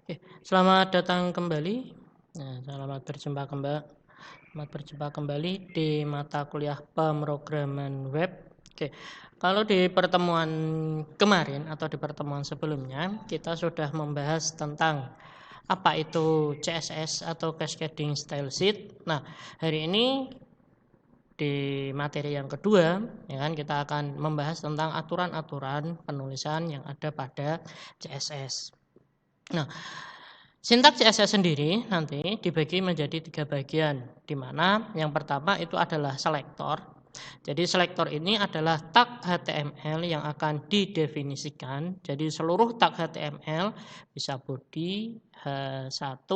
Oke, selamat datang kembali. Selamat berjumpa kembali di mata kuliah pemrograman web. Oke, kalau di pertemuan kemarin atau di pertemuan sebelumnya kita sudah membahas tentang apa itu CSS atau Cascading Style Sheet. Nah, hari ini di materi yang kedua, ya kan, kita akan membahas tentang aturan-aturan penulisan yang ada pada CSS. Nah, sintaks CSS sendiri nanti dibagi menjadi 3 bagian, di mana yang pertama itu adalah selektor. Jadi selektor ini adalah tag HTML yang akan didefinisikan. Jadi seluruh tag HTML bisa body, H1,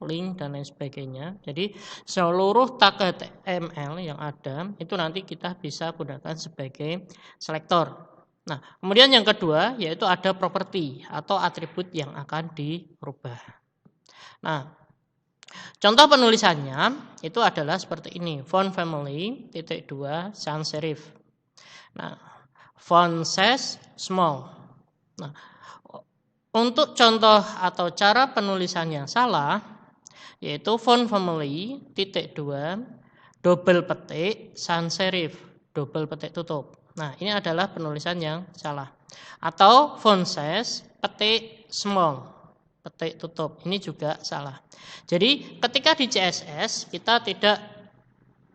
link dan lain sebagainya. Jadi seluruh tag HTML yang ada itu nanti kita bisa gunakan sebagai selektor. Nah, kemudian yang kedua yaitu ada properti atau atribut yang akan dirubah. Nah, contoh penulisannya itu adalah seperti ini. Font family (2) sans serif. Nah, font size small. Nah, untuk contoh atau cara penulisan yang salah yaitu font family (2) double petik sans serif, double petik tutup. Nah, ini adalah penulisan yang salah. Atau font size petik small, petik tutup. Ini juga salah. Jadi ketika di CSS kita tidak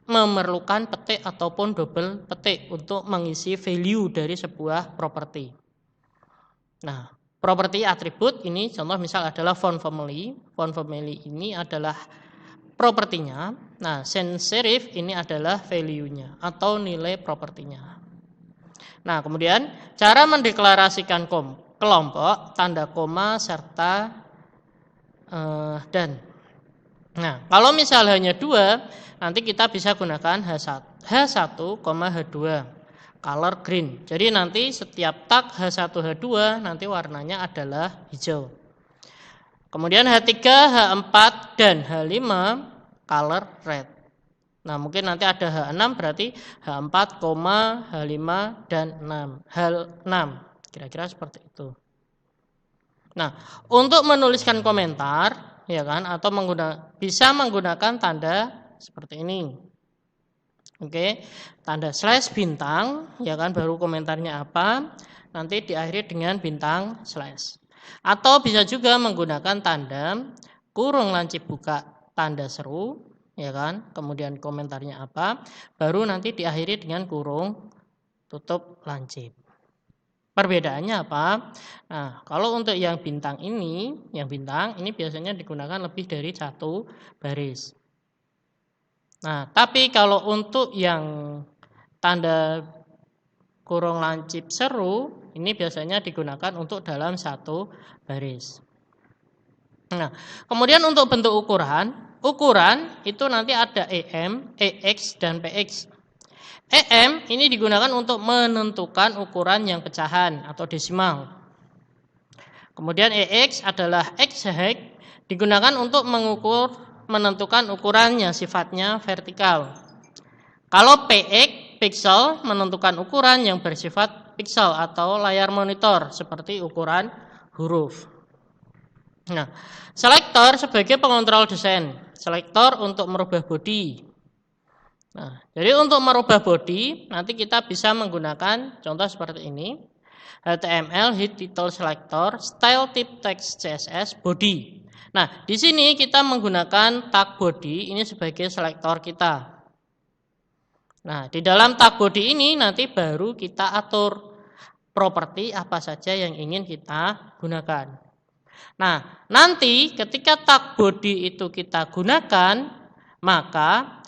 memerlukan petik ataupun double petik untuk mengisi value dari sebuah properti. Nah, properti atribut ini contoh misal adalah font family. Font family ini adalah propertinya. Nah, sans serif ini adalah value-nya atau nilai propertinya. Nah, kemudian cara mendeklarasikan kelompok, tanda koma serta dan. Nah, kalau misal hanya 2, nanti kita bisa gunakan H1, H2 color green. Jadi nanti setiap tag H1, H2 nanti warnanya adalah hijau. Kemudian H3, H4 dan H5 color red. Nah, mungkin nanti ada H6 berarti H4, H5 dan 6. H6 kira-kira seperti itu. Nah, untuk menuliskan komentar ya kan atau bisa menggunakan tanda seperti ini. Oke, tanda slash bintang ya kan, baru komentarnya apa nanti diakhiri dengan bintang slash. Atau bisa juga menggunakan tanda kurung lancip buka tanda seru ya kan, kemudian komentarnya apa baru nanti diakhiri dengan kurung tutup lancip. Perbedaannya apa? Nah, kalau untuk yang bintang ini biasanya digunakan lebih dari 1 baris. Nah, tapi kalau untuk yang tanda kurung lancip seru, ini biasanya digunakan untuk dalam 1 baris. Nah, kemudian untuk bentuk ukuran itu nanti ada EM, EX, dan PX. EM ini digunakan untuk menentukan ukuran yang pecahan atau desimal. Kemudian EX adalah X-Heg, digunakan untuk menentukan ukuran yang sifatnya vertikal. Kalau PX, pixel, menentukan ukuran yang bersifat pixel atau layar monitor seperti ukuran huruf. Nah, selektor sebagai pengontrol desain, selektor untuk merubah body. Nah, jadi untuk merubah body nanti kita bisa menggunakan contoh seperti ini. HTML hit title selector style type text CSS body. Nah, di sini kita menggunakan tag body ini sebagai selektor kita. Nah, di dalam tag body ini nanti baru kita atur properti apa saja yang ingin kita gunakan. Nah, nanti ketika tag body itu kita gunakan, maka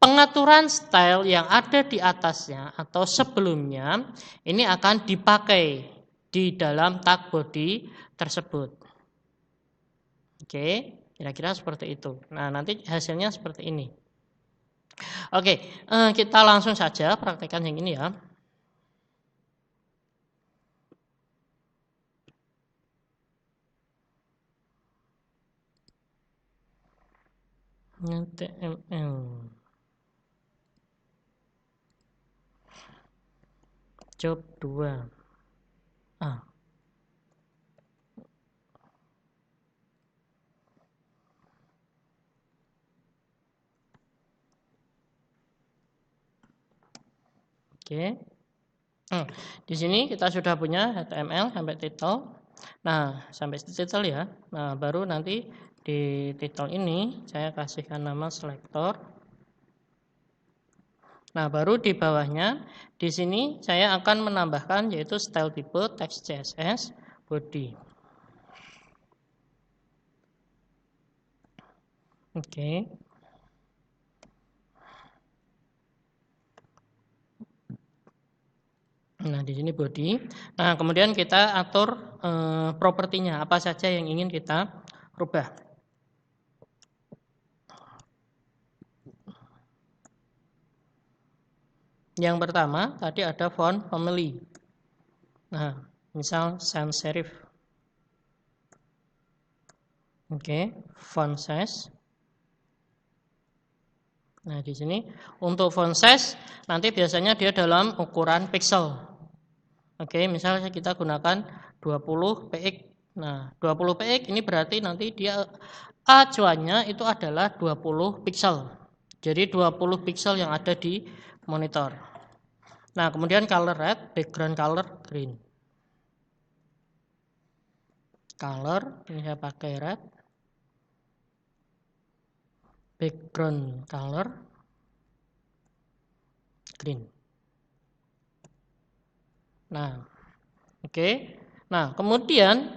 pengaturan style yang ada di atasnya atau sebelumnya ini akan dipakai di dalam tag body tersebut. Oke, kira-kira seperti itu. Nah, nanti hasilnya seperti ini. Oke, kita langsung saja praktekkan yang ini ya. HTML job 2. Oke. Di sini kita sudah punya HTML sampai title. Nah, sampai title ya. Nah, baru nanti di title ini saya kasihkan nama selector. Nah, baru di bawahnya di sini saya akan menambahkan yaitu style type text CSS body. Oke. Nah, di sini body. Nah, kemudian kita atur propertinya apa saja yang ingin kita rubah. Yang pertama tadi ada font family. Nah, misal sans serif. Oke, font size. Nah, di sini untuk font size nanti biasanya dia dalam ukuran pixel. Oke, misalnya kita gunakan 20 px. Nah, 20 px ini berarti nanti dia acuannya itu adalah 20 pixel. Jadi 20 pixel yang ada di monitor. Nah, kemudian color red, background color green. Color ini saya pakai red. Background color green. Nah, oke. Nah, kemudian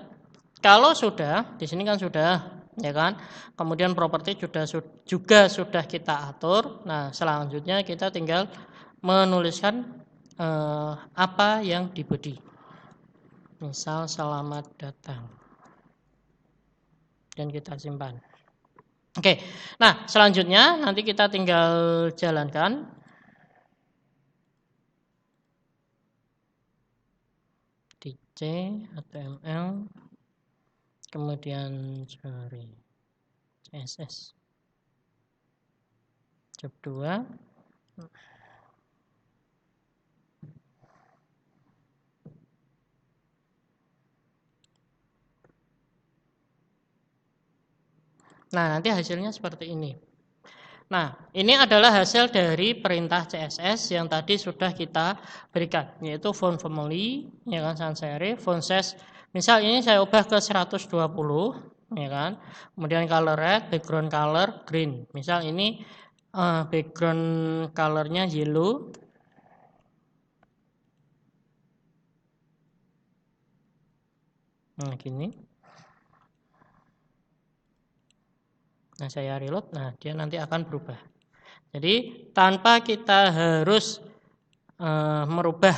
kalau sudah di sini kan sudah ya kan. Kemudian properti juga sudah kita atur. Nah, selanjutnya kita tinggal menuliskan apa yang di body. Misal selamat datang. Dan kita simpan. Oke. Nah, selanjutnya nanti kita tinggal jalankan. DC HTML kemudian CSS job 2. Nah, nanti hasilnya seperti ini. Nah, ini adalah hasil dari perintah CSS yang tadi sudah kita berikan, yaitu font family, ya kan, sans serif, font size. Misal ini saya ubah ke 120, ya kan. Kemudian color red, background color green. Misal ini background colornya yellow. Nah, gini. Nah, saya reload, nah dia nanti akan berubah. Jadi tanpa kita harus merubah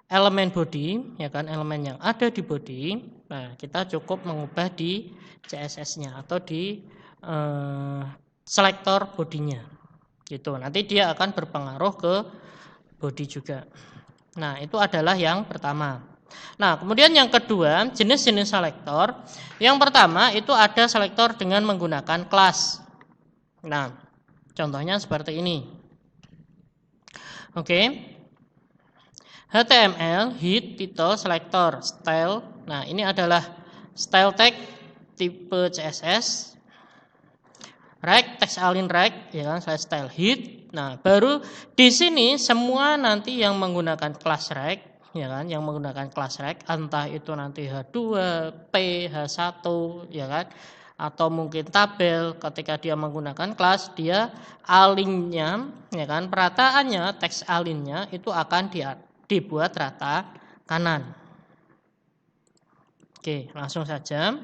elemen body, ya kan, elemen yang ada di body. Nah, kita cukup mengubah di CSS-nya atau di selektor bodinya. Gitu. Nanti dia akan berpengaruh ke body juga. Nah, itu adalah yang pertama. Nah, kemudian yang kedua, jenis-jenis selektor. Yang pertama itu ada selektor dengan menggunakan kelas. Nah, contohnya seperti ini. Oke. HTML, head, title, selector, style. Nah, ini adalah style tag tipe CSS. Rect, text align rect, ya kan, style head. Nah, baru di sini semua nanti yang menggunakan kelas rect, ya kan, yang menggunakan kelas rect, entah itu nanti H2, P, H1, ya kan, atau mungkin tabel. Ketika dia menggunakan kelas, dia align-nya, ya kan, perataannya, teks align-nya itu akan dibuat rata kanan. Oke, langsung saja.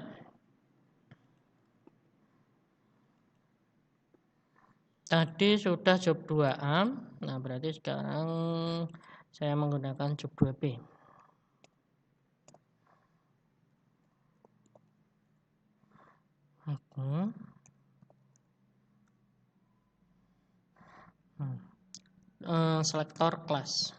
Tadi sudah job 2A. Nah, berarti sekarang saya menggunakan job 2B. Selektor kelas.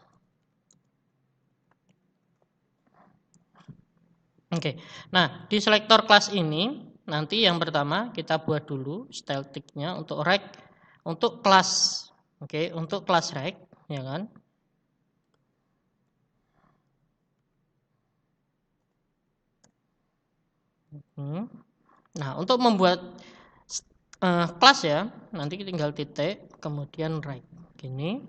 Oke. Nah, di selektor kelas ini nanti yang pertama kita buat dulu style tag-nya untuk rect untuk kelas. Oke, untuk kelas rect, ya kan? Nah, untuk membuat kelas ya, nanti tinggal titik kemudian rect. Gini.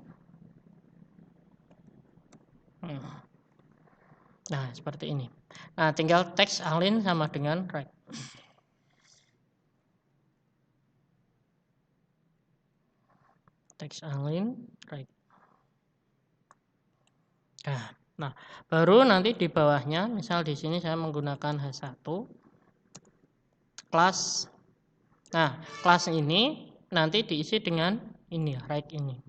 Nah, seperti ini. Nah, tinggal teks align sama dengan right. Teks align right. Nah, baru nanti di bawahnya, misal di sini saya menggunakan H1 kelas. Nah, kelas ini nanti diisi dengan ini, right ini.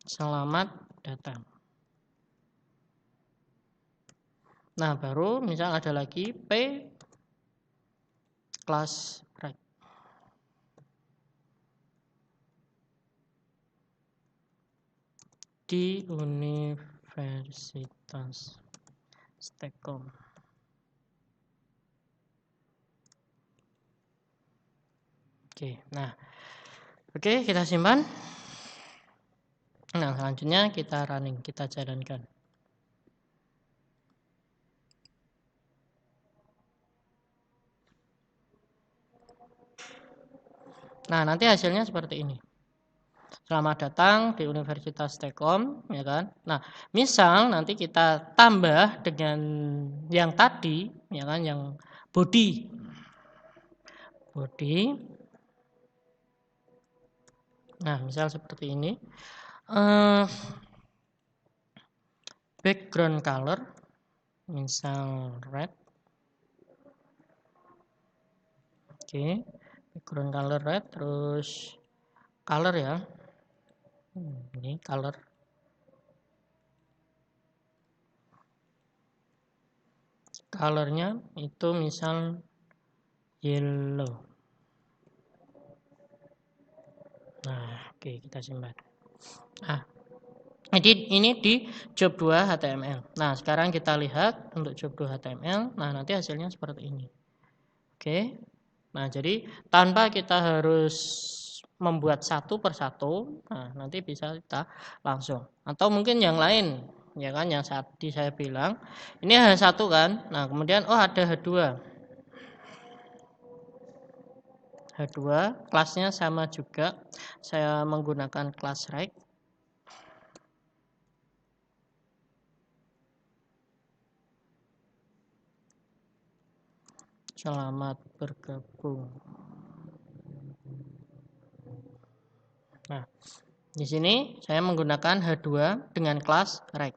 Selamat datang. Nah, baru misal ada lagi P kelas right. Di Universitas Stekom. Oke, kita simpan. Nah, selanjutnya kita running, kita jalankan. Nah, nanti hasilnya seperti ini. Selamat datang di Universitas Stekom, ya kan? Nah, misal nanti kita tambah dengan yang tadi, ya kan, yang body. Nah, misal seperti ini. Background color, misal red. Oke, background color red, terus color ya. Ini color. Colornya itu misal yellow. Nah, oke, kita simpan. Nah, jadi ini di job 2 HTML. Nah, sekarang kita lihat untuk job 2 HTML. Nah, nanti hasilnya seperti ini. Oke. Nah, jadi tanpa kita harus membuat satu persatu, nah nanti bisa kita langsung. Atau mungkin yang lain, ya kan, yang tadi saya bilang. Ini H1 kan. Nah, kemudian ada H2. H2 kelasnya sama juga. Saya menggunakan kelas right. Selamat bergabung. Nah, di sini saya menggunakan H2 dengan kelas right.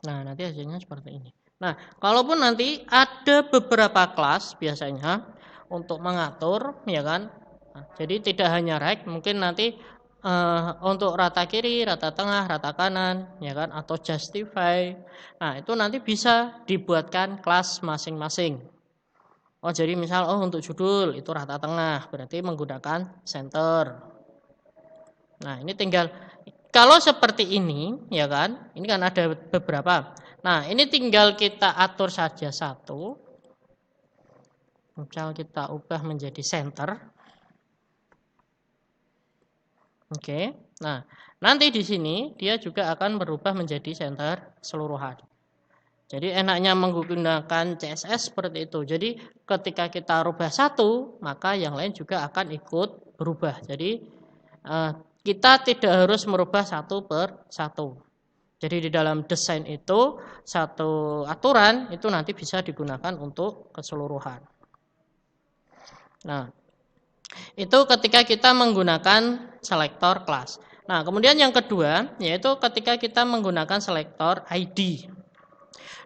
Nah, nanti hasilnya seperti ini. Nah, kalaupun nanti ada beberapa kelas biasanya untuk mengatur, ya kan. Nah, jadi tidak hanya right, mungkin nanti untuk rata kiri, rata tengah, rata kanan, ya kan, atau justify. Nah, itu nanti bisa dibuatkan kelas masing-masing. Oh, jadi misal untuk judul itu rata tengah, berarti menggunakan center. Nah, ini tinggal kalau seperti ini, ya kan? Ini kan ada beberapa. Nah, ini tinggal kita atur saja satu. Misal kita ubah menjadi center. Oke. Nah, nanti di sini dia juga akan berubah menjadi center keseluruhan. Jadi enaknya menggunakan CSS seperti itu. Jadi ketika kita rubah satu, maka yang lain juga akan ikut berubah. Jadi kita tidak harus merubah satu per satu. Jadi di dalam desain itu satu aturan itu nanti bisa digunakan untuk keseluruhan. Nah, itu ketika kita menggunakan selektor kelas. Nah, kemudian yang kedua yaitu ketika kita menggunakan selektor ID.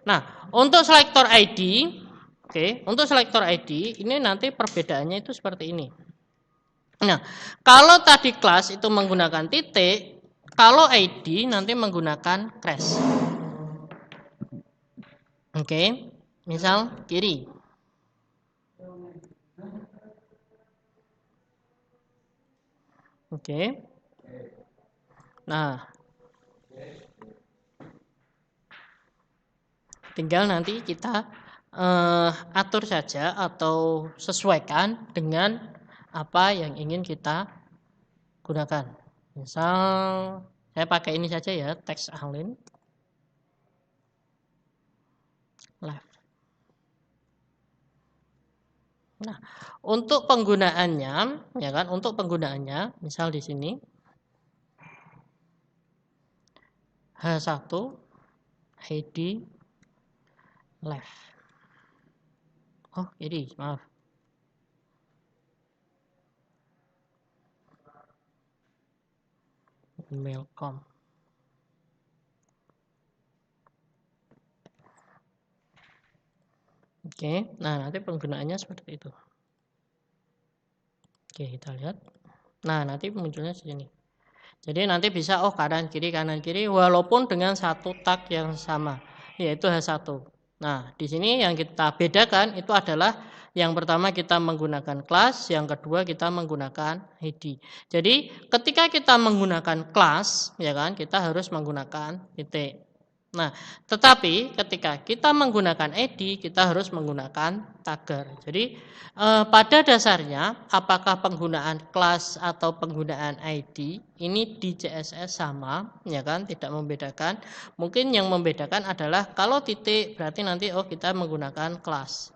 Nah, untuk selektor ID, untuk selektor ID ini nanti perbedaannya itu seperti ini. Nah, kalau tadi kelas itu menggunakan titik, kalau ID nanti menggunakan crash. Misal kiri. Nah, tinggal nanti kita atur saja atau sesuaikan dengan apa yang ingin kita gunakan. Misal saya pakai ini saja ya, teks align left. Nah, untuk penggunaannya, ya kan, untuk penggunaannya, misal di sini H1 ID left. Oh, ini maaf. Mailcom. Oke, nah nanti penggunaannya seperti itu. Oke, kita lihat. Nah, nanti munculnya di sini. Jadi nanti bisa kanan kiri walaupun dengan satu tag yang sama, yaitu H1. Nah, di sini yang kita bedakan itu adalah yang pertama kita menggunakan kelas, yang kedua kita menggunakan ID. Jadi ketika kita menggunakan kelas, ya kan, kita harus menggunakan titik. Nah, tetapi ketika kita menggunakan ID, kita harus menggunakan tagger. Jadi pada dasarnya, apakah penggunaan kelas atau penggunaan ID ini di CSS sama, ya kan, tidak membedakan. Mungkin yang membedakan adalah kalau titik berarti nanti kita menggunakan kelas.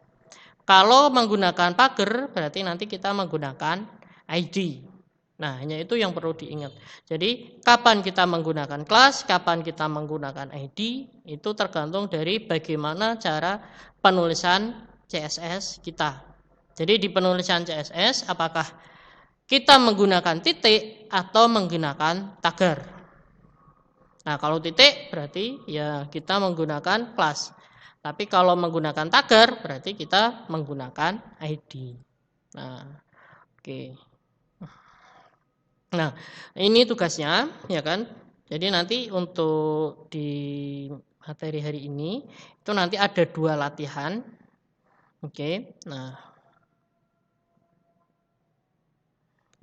Kalau menggunakan pagar berarti nanti kita menggunakan ID. Nah, hanya itu yang perlu diingat. Jadi, kapan kita menggunakan kelas, kapan kita menggunakan ID, itu tergantung dari bagaimana cara penulisan CSS kita. Jadi, di penulisan CSS, apakah kita menggunakan titik atau menggunakan tagger. Nah, kalau titik berarti ya kita menggunakan kelas. Tapi kalau menggunakan tagger berarti kita menggunakan ID. Nah, oke. Nah, ini tugasnya, ya kan? Jadi nanti untuk di materi hari ini itu nanti ada 2 latihan. Oke. Nah,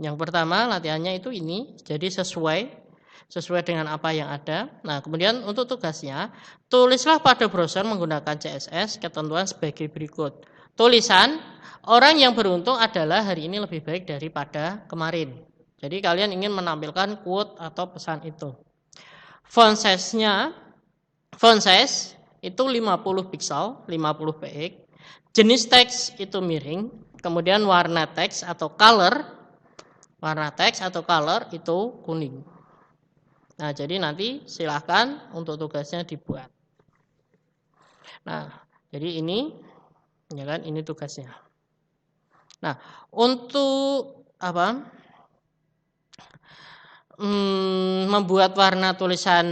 yang pertama latihannya itu ini, jadi sesuai dengan apa yang ada. Nah, kemudian untuk tugasnya, tulislah pada browser menggunakan CSS ketentuan sebagai berikut. Tulisan, orang yang beruntung adalah hari ini lebih baik daripada kemarin. Jadi kalian ingin menampilkan quote atau pesan itu. Font size itu 50 pixel, 50 px. Jenis teks itu miring, kemudian warna teks atau color itu kuning. Nah, jadi nanti silahkan untuk tugasnya dibuat. Nah, jadi ini, ya kan, ini tugasnya. Nah, untuk membuat warna tulisan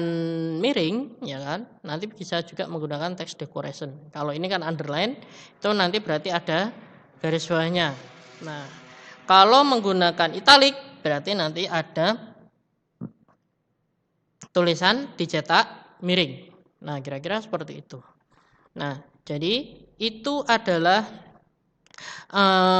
miring, ya kan, nanti bisa juga menggunakan text decoration. Kalau ini kan underline, itu nanti berarti ada garis bawahnya. Nah, kalau menggunakan italic, berarti nanti ada tulisan dicetak miring. Nah, kira-kira seperti itu. Nah, jadi itu adalah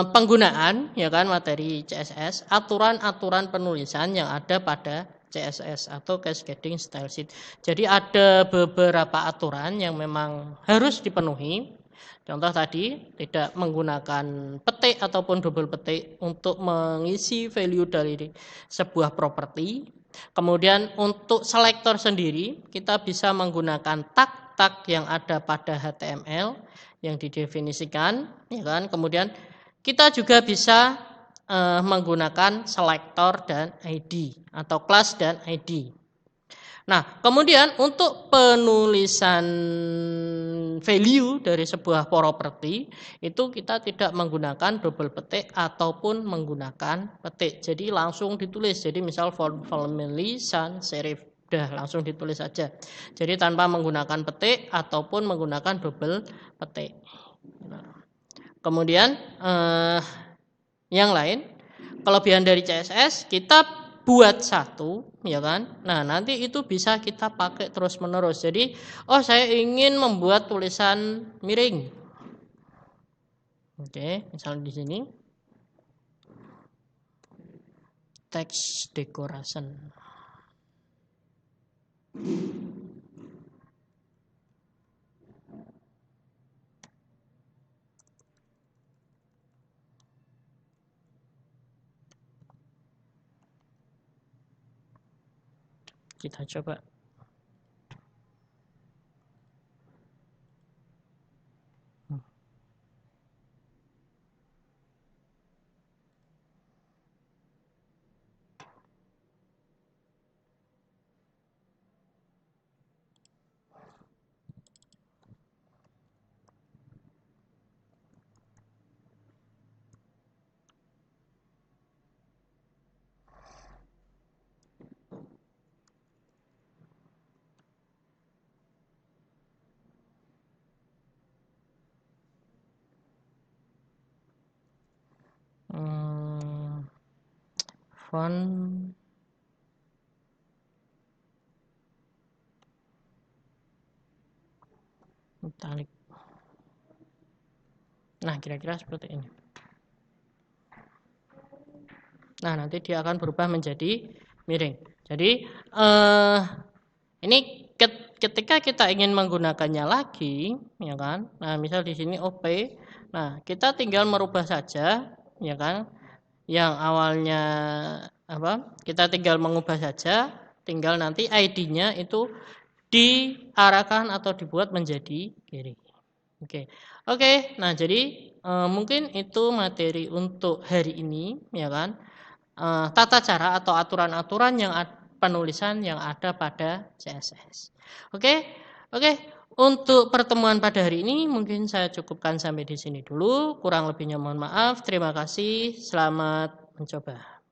penggunaan, ya kan, materi CSS, aturan-aturan penulisan yang ada pada CSS atau Cascading Style Sheet. Jadi ada beberapa aturan yang memang harus dipenuhi. Contoh tadi tidak menggunakan petik ataupun double petik untuk mengisi value dari sebuah properti. Kemudian untuk selektor sendiri kita bisa menggunakan tag-tag yang ada pada HTML yang didefinisikan, ya kan. Kemudian kita juga bisa menggunakan selektor dan ID atau kelas dan ID. Nah, kemudian untuk penulisan value dari sebuah properti itu kita tidak menggunakan double petik ataupun menggunakan petik. Jadi langsung ditulis. Jadi misal family sans serif, udah langsung ditulis saja. Jadi tanpa menggunakan petik ataupun menggunakan double petik. Nah, kemudian yang lain, kelebihan dari CSS kita buat satu, ya kan. Nah, nanti itu bisa kita pakai terus-menerus. Jadi, saya ingin membuat tulisan miring. Oke, misalnya di sini text decoration. Kita coba. font italic. Nah, kira-kira seperti ini. Nah, nanti dia akan berubah menjadi miring. Jadi ini ketika kita ingin menggunakannya lagi, ya kan? Nah, misal di sini OP. Nah, kita tinggal merubah saja, ya kan? Yang awalnya apa? Kita tinggal mengubah saja, tinggal nanti ID-nya itu diarahkan atau dibuat menjadi kiri. Oke. Oke, nah jadi mungkin itu materi untuk hari ini, ya kan? Tata cara atau aturan-aturan yang penulisan yang ada pada CSS. Oke. Oke, untuk pertemuan pada hari ini mungkin saya cukupkan sampai di sini dulu. Kurang lebihnya mohon maaf. Terima kasih. Selamat mencoba.